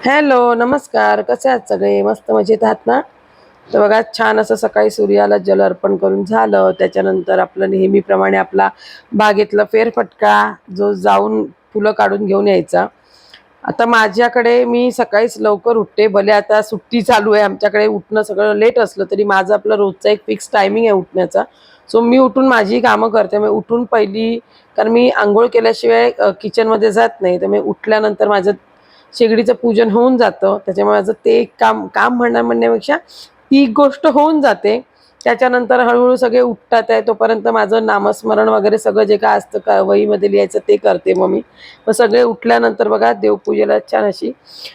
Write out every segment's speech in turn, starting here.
Hello, नमस्कार. कसे आहात सगळे? मस्त मजेत आहात ना? तर बघा छान असं सकाळी सूर्याला जल अर्पण करून झालं. त्याच्यानंतर आपलं नेहमीप्रमाणे आपला बागेतला फेरफटका जो जाऊन फुलं काढून घेऊन यायचा. आता माझ्याकडे मी सकाळीच लवकर उठते. भले आता सुट्टी चालू आहे आमच्याकडे उठणं सगळं लेट असलं तरी माझं आपलं रोजचा एक फिक्स टायमिंग आहे उठण्याचा. सो मी उठून माझी कामं करते. मी उठून पहिली कारण मी अंघोळ केल्याशिवाय किचनमध्ये जात नाही. तर मी उठल्यानंतर माझं शेगडीचं पूजन होऊन जातं. त्याच्यामुळे माझं ते एक काम काम म्हणण्यापेक्षा ती एक गोष्ट होऊन जाते. त्याच्यानंतर हळू-हळू सगळे उठतात आहे तोपर्यंत माझं नामस्मरण वगैरे सगळं जे काय असतं का वहीमध्ये लिहायचं ते करते मग मी. मग सगळे उठल्यानंतर बघा देवपूजेला छान अशी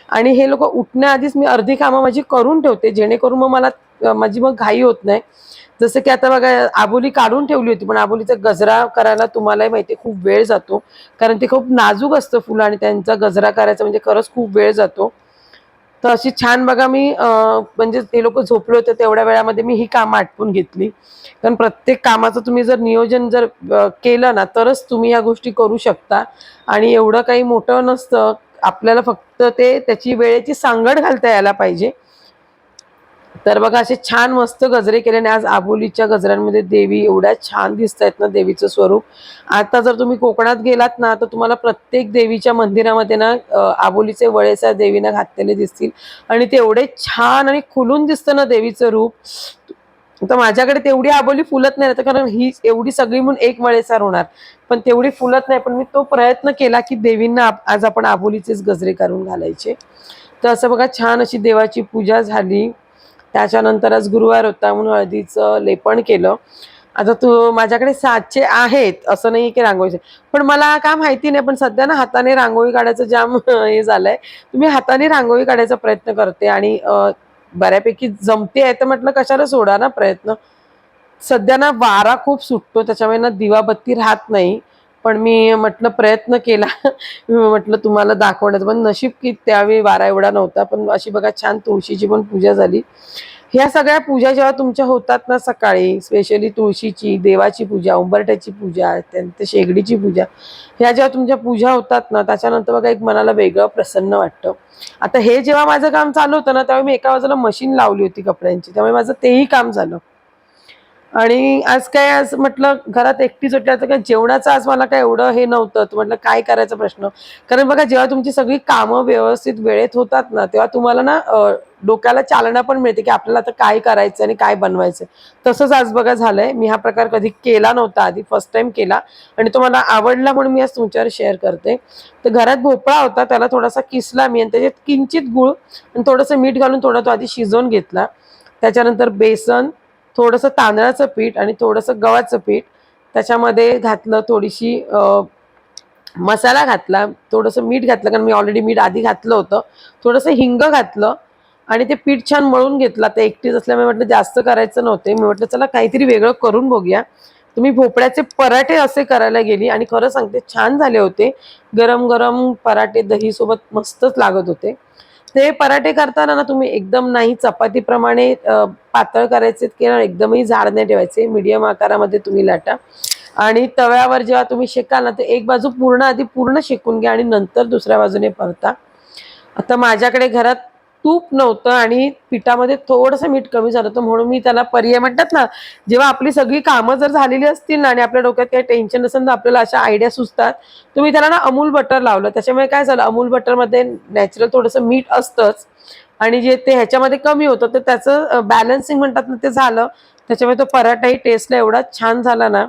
आणि हे लोकं उठण्याआधीच मी अर्धी कामं माझी करून ठेवते जेणेकरून मग मला माझी मग घाई होत नाही. जसं की आता बघा आबोली काढून ठेवली होती, पण आबोलीचा गजरा करायला तुम्हालाही माहिती आहे खूप वेळ जातो. कारण ते खूप नाजूक असतं फुलं आणि त्यांचा गजरा करायचा म्हणजे खरंच खूप वेळ जातो. तर अशी छान बघा मी म्हणजे ते लोकं झोपले होते तेवढ्या वेळामध्ये मी ही कामं आटपून घेतली. कारण प्रत्येक कामाचं तुम्ही जर नियोजन जर केलं ना, तरच तुम्ही या गोष्टी करू शकता आणि एवढं काही मोठं नसतं. आपल्याला फक्त ते त्याची वेळेची सांगड घालता यायला पाहिजे. तर बघा असे छान मस्त गजरे केले आणि आज आबोलीच्या गजऱ्यांमध्ये देवी एवढ्या छान दिसतायत ना देवीचं स्वरूप. आता जर तुम्ही कोकणात गेलात ना, तर तुम्हाला प्रत्येक देवीच्या मंदिरामध्ये ना आबोलीचे वळेसा देवीनं घातलेले दिसतील आणि ते एवढे छान आणि खुलून दिसतं ना देवीचं रूप. तर माझ्याकडे तेवढी आबोली फुलत नाही आता कारण ही एवढी सगळी म्हणून एक वळेसार होणार. पण तेवढी फुलत नाही. पण मी तो प्रयत्न केला, की देवींना आज आपण आबोलीचेच गजरे करून घालायचे. तर असं बघा छान अशी देवाची पूजा झाली. त्याच्यानंतर आज गुरुवार होता म्हणून हळदीचं लेपन केलं. आता माझ्याकडे साचे आहेत, असं नाही की रांगोळीचे. पण मला काय माहिती नाही, पण सध्या ना हाताने रांगोळी काढायचं जाम हे झालंय. तर मी हाताने रांगोळी काढायचा प्रयत्न करते आणि बऱ्यापैकी जमते आहे, तर म्हटलं कशाला सोडा ना प्रयत्न. सध्या ना वारा खूप सुटतो, त्याच्यामुळे ना दिवाबत्ती राहत नाही. पण मी म्हटलं प्रयत्न केला. म्हटलं तुम्हाला दाखवण्याचा, पण नशीब की त्यावेळी वारा एवढा नव्हता. पण अशी बघा छान तुळशीची पण पूजा झाली. ह्या सगळ्या पूजा जेव्हा तुमच्या होतात ना सकाळी, स्पेशली तुळशीची, देवाची पूजा, उंबरठ्याची पूजा, त्यानंतर शेगडीची पूजा, ह्या जेव्हा तुमच्या पूजा होतात ना, त्याच्यानंतर बघा एक मनाला वेगळं प्रसन्न वाटतं. आता हे जेव्हा माझं काम चालू होतं ना, तेव्हा मी एका बाजूला मशीन लावली होती कपड्यांची, त्यामुळे माझं तेही काम झालं. आणि आज म्हटलं घरात एकटीच होती, आता काय जेवणाचं आज मला काय एवढं हे नव्हतं. तर म्हटलं काय करायचा प्रश्न. कारण बघा जेव्हा तुमची सगळी कामं व्यवस्थित वेळेत होतात ना, तेव्हा तुम्हाला ना डोक्याला चालना पण मिळते, की आपल्याला आता काय करायचं आणि काय बनवायचं. तसंच आज बघा झालंय. मी हा प्रकार कधी केला नव्हता आधी, फर्स्ट टाईम केला आणि तो मला आवडला म्हणून मी आज तुमच्यावर शेअर करते. तर घरात भोपळा होता, त्याला थोडासा किसला मी आणि त्याच्यात किंचित गूळ आणि थोडंसं मीठ घालून थोडा तो आधी शिजवून घेतला. त्याच्यानंतर बेसन, थोडंसं तांदळाचं पीठ आणि थोडंसं गव्हाचं पीठ त्याच्यामध्ये घातलं, थोडीशी मसाला घातला, थोडंसं मीठ घातलं कारण मी ऑलरेडी मीठ आधी घातलं होतं. थोडंसं हिंग घातलं आणि ते पीठ छान मळून घेतलं. आता एकटीच असल्यामुळे म्हटलं जास्त करायचं नव्हते. मी म्हटलं चला काहीतरी वेगळं करून बघूया. तर मी भोपळ्याचे पराठे असे करायला गेली आणि खरं सांगते छान झाले होते. गरम-गरम पराठे दहीसोबत मस्तच लागत होते. ते पराठे करताना ना तुम्ही एकदम नाही चपातीप्रमाणे पातळ करायचे किंवा एकदमही जाड नाही ठेवायचे. मीडियम आकारामध्ये तुम्ही लाटा आणि तव्यावर जेव्हा तुम्ही शेकाल ना, तर एक बाजू आधी पूर्ण शेकून घ्या आणि नंतर दुसऱ्या बाजूने परता. आता माझ्याकडे घरात तूप नव्हतं आणि पिठामध्ये थोडंसं मीठ कमी झालं होतं म्हणून मी त्याला पर्याय म्हणतात ना, जेव्हा आपली सगळी कामं जर झालेली असतील ना आणि आपल्या डोक्यात काही टेन्शन नसेल तर आपल्याला अशा आयडिया सुचतात. तर त्याला ना अमूल बटर लावलं. त्याच्यामुळे काय झालं अमूल बटरमध्ये नॅचरल थोडंसं मीठ असतंच आणि जे ते ह्याच्यामध्ये कमी होतं तर त्याचं बॅलन्सिंग म्हणतात ना ते झालं. त्याच्यामुळे तो पराठाही टेस्टला एवढा छान झाला ना.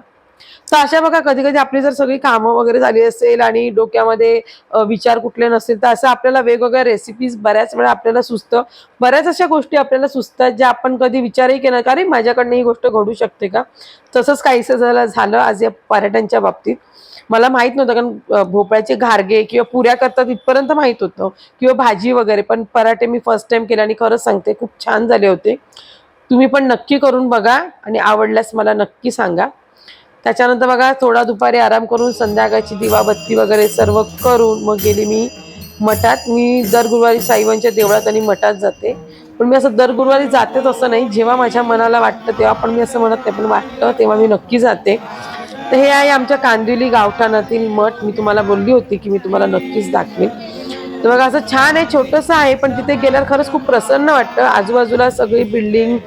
तर अशा बघा कधी-कधी आपली जर सगळी कामं वगैरे झाली असेल आणि डोक्यामध्ये विचार कुठले नसतील, तर असं आपल्याला वेगवेगळ्या रेसिपीज बऱ्याच वेळा आपल्याला सुचतं. बऱ्याच अशा गोष्टी आपल्याला सुचतात, ज्या आपण कधी विचारही केला नाही, का "अरे, माझ्याकडनं ही गोष्ट घडू शकते का?" तसंच काहीसं झालं आज या पराठ्यांच्या बाबतीत. मला माहीत नव्हतं कारण भोपळ्याचे घारगे किंवा पुऱ्या करतात इथपर्यंत माहीत होतं किंवा भाजी वगैरे. पण पराठे मी फर्स्ट टाईम केले आणि खरंच सांगते खूप छान झाले होते. तुम्ही पण नक्की करून बघा आणि आवडल्यास मला नक्की सांगा. त्याच्यानंतर बघा थोडा दुपारी आराम करून संध्याकाळची दिवाबत्ती वगैरे सर्व करून मग गेली मी मठात. मी दर गुरुवारी साईबाबांच्या देवळात आणि मठात जाते. पण मी असं दर गुरुवारी जातेच असं नाही. जेव्हा माझ्या मनाला वाटतं तेव्हा पण मी असं म्हणत नाही, पण वाटतं तेव्हा मी नक्की जाते. तर हे आहे आमच्या कांदिवली गावठाणातील मठ. मी तुम्हाला बोलली होती, की मी तुम्हाला नक्कीच दाखवेन. तर बघा असं छान आहे, छोटंसं आहे, पण तिथे गेल्यावर खरंच खूप प्रसन्न वाटतं. आजूबाजूला सगळी बिल्डिंग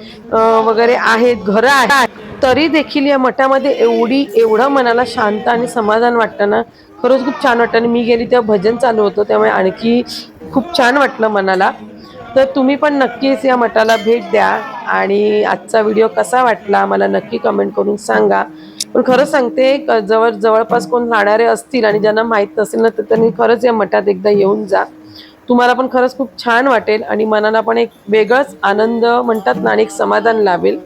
वगैरे आहेत, घरं आहेत, तरी देखील या मठामध्ये एवढं मनाला शांत आणि समाधान वाटतं ना, खरंच खूप छान वाटतं. आणि मी गेली तेव्हा भजन चालू होतं, त्यामुळे आणखी खूप छान वाटलं मनाला. तर तुम्ही पण नक्कीच या मठाला भेट द्या. आणि आजचा व्हिडिओ कसा वाटला मला नक्की कमेंट करून सांगा. पण खरं सांगते, जवळपास कोण राहणारे असतील आणि ज्यांना माहीत नसेल ना, तर त्यांनी खरंच या मठात एकदा येऊन जा. तुम्हाला पण खरंच खूप छान वाटेल आणि मनाला पण एक वेगळाच आनंद म्हणतात ना, आणि एक समाधान लाभेल.